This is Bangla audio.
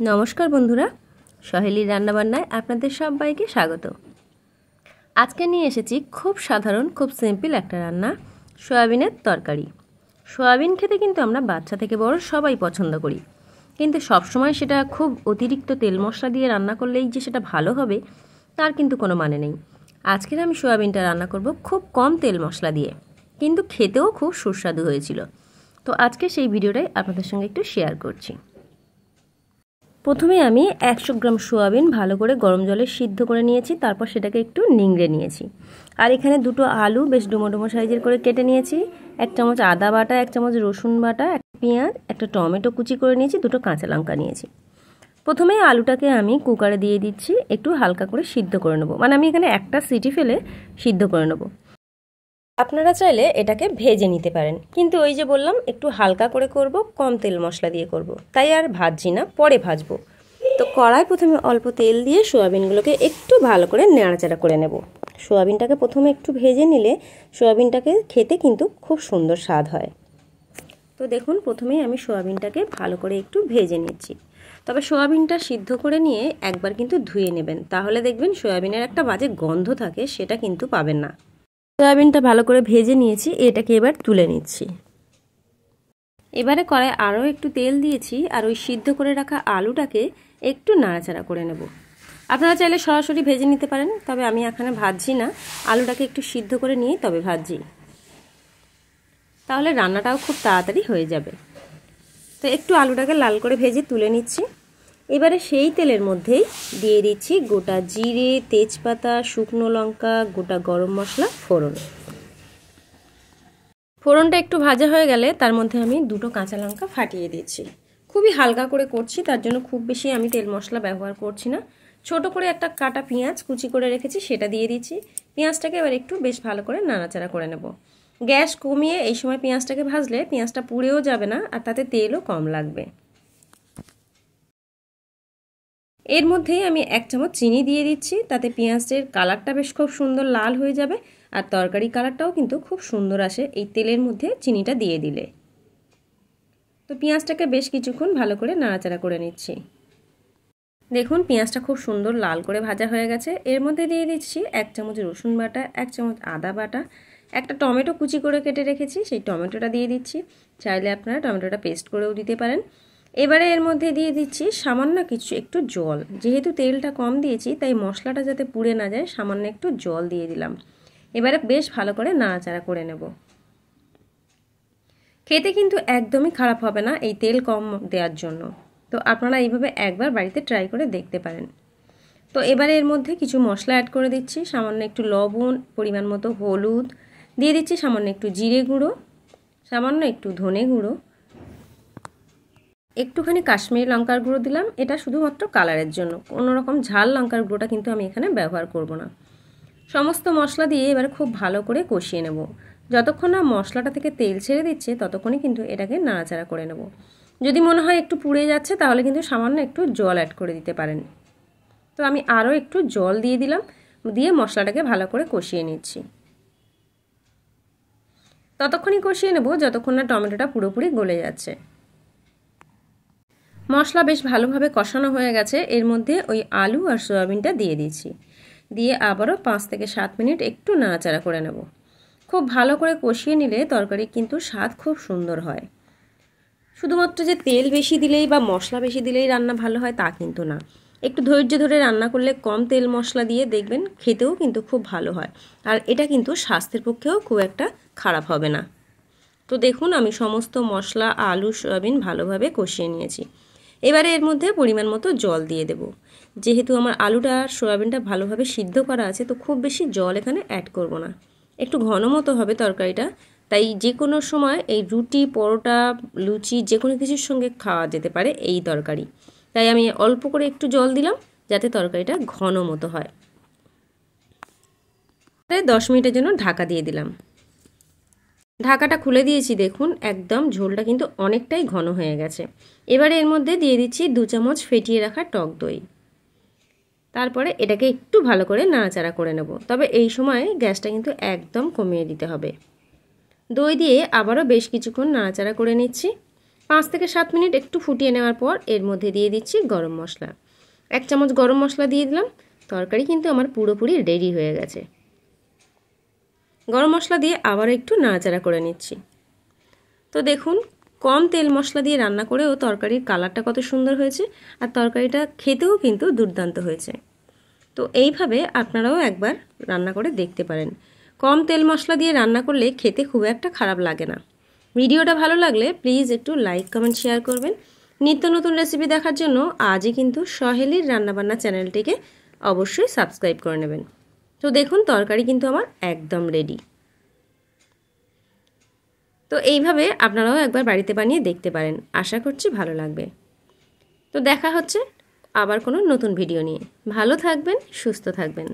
নমস্কার বন্ধুরা, সহেলির রান্নাবান্নায় আপনাদের সবাইকে স্বাগত। আজকে নিয়ে এসেছি খুব সাধারণ, খুব সিম্পল একটা রান্না, সয়াবিনের তরকারি। সয়াবিন খেতে কিন্তু আমরা বাচ্চা থেকে বড় সবাই পছন্দ করি, কিন্তু সবসময় সেটা খুব অতিরিক্ত তেল মশলা দিয়ে রান্না করলেই যে সেটা ভালো হবে তার কিন্তু কোনো মানে নেই। আজকের আমি সয়াবিনটা রান্না করব খুব কম তেল মশলা দিয়ে, কিন্তু খেতেও খুব সুস্বাদু হয়েছিল। তো আজকে সেই ভিডিওটাই আপনাদের সঙ্গে একটু শেয়ার করছি। প্রথমে আমি 100 গ্রাম সোয়াবিন ভালো করে গরম জলে সিদ্ধ করে নিয়েছি, তারপর সেটাকে একটু নিংড়ে নিয়েছি। আর এখানে দুটো আলু বেশ ডুমো ডুমো সাইজের করে কেটে নিয়েছি, 1 চামচ আদা বাটা, 1 চামচ রসুন বাটা, 1 পেঁয়াজ, একটা টমেটো কুচি করে নিয়েছি, 2টো কাঁচা লঙ্কা নিয়েছি। প্রথমে আলুটাকে আমি কুকারে দিয়ে দিচ্ছি, একটু হালকা করে সিদ্ধ করে নেবো, মানে আমি এখানে একটা সিটি ফেলে সিদ্ধ করে নেবো। আপনারা চাইলে এটাকে ভেজে নিতে পারেন, কিন্তু ওই যে বললাম একটু হালকা করে করব, কম তেল মশলা দিয়ে করব, তাই আর ভাজছি না, পরে ভাজবো। তো কড়াই প্রথমে অল্প তেল দিয়ে সোয়াবিনগুলোকে একটু ভালো করে নাড়াচাড়া করে নেব। সোয়াবিনটাকে প্রথমে একটু ভেজে নিলে সোয়াবিনটাকে খেতে কিন্তু খুব সুন্দর স্বাদ হয়। তো দেখুন, প্রথমেই আমি সোয়াবিনটাকে ভালো করে একটু ভেজে নিচ্ছি। তবে সোয়াবিনটা সিদ্ধ করে নিয়ে একবার কিন্তু ধুয়ে নেবেন, তাহলে দেখবেন সোয়াবিনের একটা বাজে গন্ধ থাকে, সেটা কিন্তু পাবেন না। সয়াবিনটা ভালো করে ভেজে নিয়েছি, এটাকে এবার তুলে নিচ্ছি। এবারে কড়াই আরও একটু তেল দিয়েছি, আর ওই সিদ্ধ করে রাখা আলুটাকে একটু নাড়াচাড়া করে নেব। আপনারা চাইলে সরাসরি ভেজে নিতে পারেন, তবে আমি এখানে ভাজছি না, আলুটাকে একটু সিদ্ধ করে নিয়ে তবে ভাজছি, তাহলে রান্নাটাও খুব তাড়াতাড়ি হয়ে যাবে। তো একটু আলুটাকে লাল করে ভেজে তুলে নিচ্ছি। এবারে সেই তেলের মধ্যেই দিয়ে দিচ্ছি গোটা জিরে, তেজপাতা, শুকনো লঙ্কা, গোটা গরম মশলা ফোড়ন। ফোড়নটা একটু ভাজা হয়ে গেলে তার মধ্যে আমি 2টো কাঁচা লঙ্কা ফাটিয়ে দিচ্ছি। খুবই হালকা করে করছি, তার জন্য খুব বেশি আমি তেল মশলা ব্যবহার করছি না। ছোট করে একটা কাটা পেঁয়াজ কুচি করে রেখেছি, সেটা দিয়ে দিচ্ছি। পেঁয়াজটাকে এবার একটু বেশ ভালো করে নাড়াচাড়া করে নেব। গ্যাস কমিয়ে এই সময় পেঁয়াজটাকে ভাজলে পেঁয়াজটা পুড়েও যাবে না, আর তাতে তেলও কম লাগবে। এর মধ্যেই আমি 1 চামচ চিনি দিয়ে দিচ্ছি, তাতে পেঁয়াজের কালারটা বেশ খুব সুন্দর লাল হয়ে যাবে, আর তরকারি কালারটাও কিন্তু খুব সুন্দর আসে এই তেলের মধ্যে চিনিটা দিয়ে দিলে। তো পেঁয়াজটাকে বেশ কিছুক্ষণ ভালো করে নাড়াচাড়া করে নিচ্ছি। দেখুন, পেঁয়াজটা খুব সুন্দর লাল করে ভাজা হয়ে গেছে। এর মধ্যে দিয়ে দিচ্ছি 1 চামচ রসুন বাটা, 1 চামচ আদা বাটা, একটা টমেটো কুচি করে কেটে রেখেছি, সেই টমেটোটা দিয়ে দিচ্ছি। চাইলে আপনারা টমেটোটা পেস্ট করেও দিতে পারেন। এবারে এর মধ্যে দিয়ে দিচ্ছি সামান্য কিছু একটু জল। যেহেতু তেলটা কম দিয়েছি, তাই মশলাটা যাতে পুড়ে না যায় সামান্য একটু জল দিয়ে দিলাম। এবারে বেশ ভালো করে নাড়াচাড়া করে নেব। খেতে কিন্তু একদমই খারাপ হবে না এই তেল কম দেওয়ার জন্য। তো আপনারা এইভাবে একবার বাড়িতে ট্রাই করে দেখতে পারেন। তো এবারে এর মধ্যে কিছু মশলা অ্যাড করে দিচ্ছি, সামান্য একটু লবণ, পরিমাণ মতো হলুদ দিয়ে দিচ্ছি, সামান্য একটু জিরে গুঁড়ো, সামান্য একটু ধনে গুঁড়ো, একটুখানি কাশ্মীরি লঙ্কার গুঁড়ো দিলাম, এটা শুধুমাত্র কালারের জন্য, কোনো রকম ঝাল লঙ্কার গুঁড়োটা কিন্তু আমি এখানে ব্যবহার করব না। সমস্ত মশলা দিয়ে এবারে খুব ভালো করে কষিয়ে নেব। যতক্ষণ না মশলাটা থেকে তেল ছেড়ে দিচ্ছে ততক্ষণই কিন্তু এটাকে নাড়াচাড়া করে নেব। যদি মনে হয় একটু পুড়ে যাচ্ছে, তাহলে কিন্তু সামান্য একটু জল অ্যাড করে দিতে পারেন। তো আমি আরও একটু জল দিয়ে দিলাম, দিয়ে মশলাটাকে ভালো করে কষিয়ে নিচ্ছি। ততক্ষণই কষিয়ে নেব যতক্ষণ না টমেটোটা পুরোপুরি গলে যাচ্ছে। মশলা বেশ ভালোভাবে কষানো হয়ে গেছে। এর মধ্যে ওই আলু আর সয়াবিনটা দিয়ে দিচ্ছি, দিয়ে আবারও 5 থেকে 7 মিনিট একটু নাড়াচাড়া করে নেব। খুব ভালো করে কষিয়ে নিলে তরকারি কিন্তু স্বাদ খুব সুন্দর হয়। শুধুমাত্র যে তেল বেশি দিলেই বা মশলা বেশি দিলেই রান্না ভালো হয় তা কিন্তু না। একটু ধৈর্য ধরে রান্না করলে কম তেল মশলা দিয়ে দেখবেন খেতেও কিন্তু খুব ভালো হয়, আর এটা কিন্তু স্বাস্থ্যের পক্ষেও খুব একটা খারাপ হবে না। তো দেখুন, আমি সমস্ত মশলা, আলু, সয়াবিন ভালোভাবে কষিয়ে নিয়েছি। এবারে এর মধ্যে পরিমাণ মতো জল দিয়ে দেব। যেহেতু আমার আলুটা আর সয়াবিনটা ভালোভাবে সিদ্ধ করা আছে, তো খুব বেশি জল এখানে অ্যাড করব না, একটু ঘন মতো হবে তরকারিটা। তাই যে কোনো সময় এই রুটি, পরোটা, লুচি যে কোনো কিছুর সঙ্গে খাওয়া যেতে পারে এই তরকারি। তাই আমি অল্প করে একটু জল দিলাম, যাতে তরকারিটা ঘন মতো হয়। তাই 10 মিনিটের জন্য ঢাকা দিয়ে দিলাম। ঢাকাটা খুলে দিয়েছি, দেখুন একদম ঝোলটা কিন্তু অনেকটাই ঘন হয়ে গেছে। এবারে এর মধ্যে দিয়ে দিচ্ছি 2 চামচ ফেটিয়ে রাখা টক দই। তারপরে এটাকে একটু ভালো করে নাড়াচাড়া করে নেব, তবে এই সময় গ্যাসটা কিন্তু একদম কমিয়ে দিতে হবে। দই দিয়ে আবারও বেশ কিছুক্ষণ নাড়াচাড়া করে নিচ্ছি। 5 থেকে 7 মিনিট একটু ফুটিয়ে নেওয়ার পর এর মধ্যে দিয়ে দিচ্ছি গরম মশলা। 1 চামচ গরম মশলা দিয়ে দিলাম। তরকারি কিন্তু আমার পুরোপুরি রেডি হয়ে গেছে। গরম মশলা দিয়ে আবার একটু নাড়াচাড়া করে নিচ্ছি। তো দেখুন কম তেল মশলা দিয়ে রান্না করেও তরকারির কালারটা কত সুন্দর হয়েছে, আর তরকারিটা খেতেও কিন্তু দুর্দান্ত হয়েছে। তো এইভাবে আপনারাও একবার রান্না করে দেখতে পারেন। কম তেল মশলা দিয়ে রান্না করলে খেতে খুব একটা খারাপ লাগে না। ভিডিওটা ভালো লাগলে প্লিজ একটু লাইক কমেন্ট শেয়ার করবেন। নিত্য নতুন রেসিপি দেখার জন্য আজই কিন্তু সহেলির রান্নাবান্না চ্যানেলটিকে অবশ্যই সাবস্ক্রাইব করে নেবেন। তো দেখুন তরকারি কিন্তু আমার একদম রেডি। তো এইভাবে আপনারাও একবার বাড়িতে বানিয়ে দেখতে পারেন, আশা করছি ভালো লাগবে। তো দেখা হচ্ছে আবার কোনো নতুন ভিডিও নিয়ে। ভালো থাকবেন, সুস্থ থাকবেন।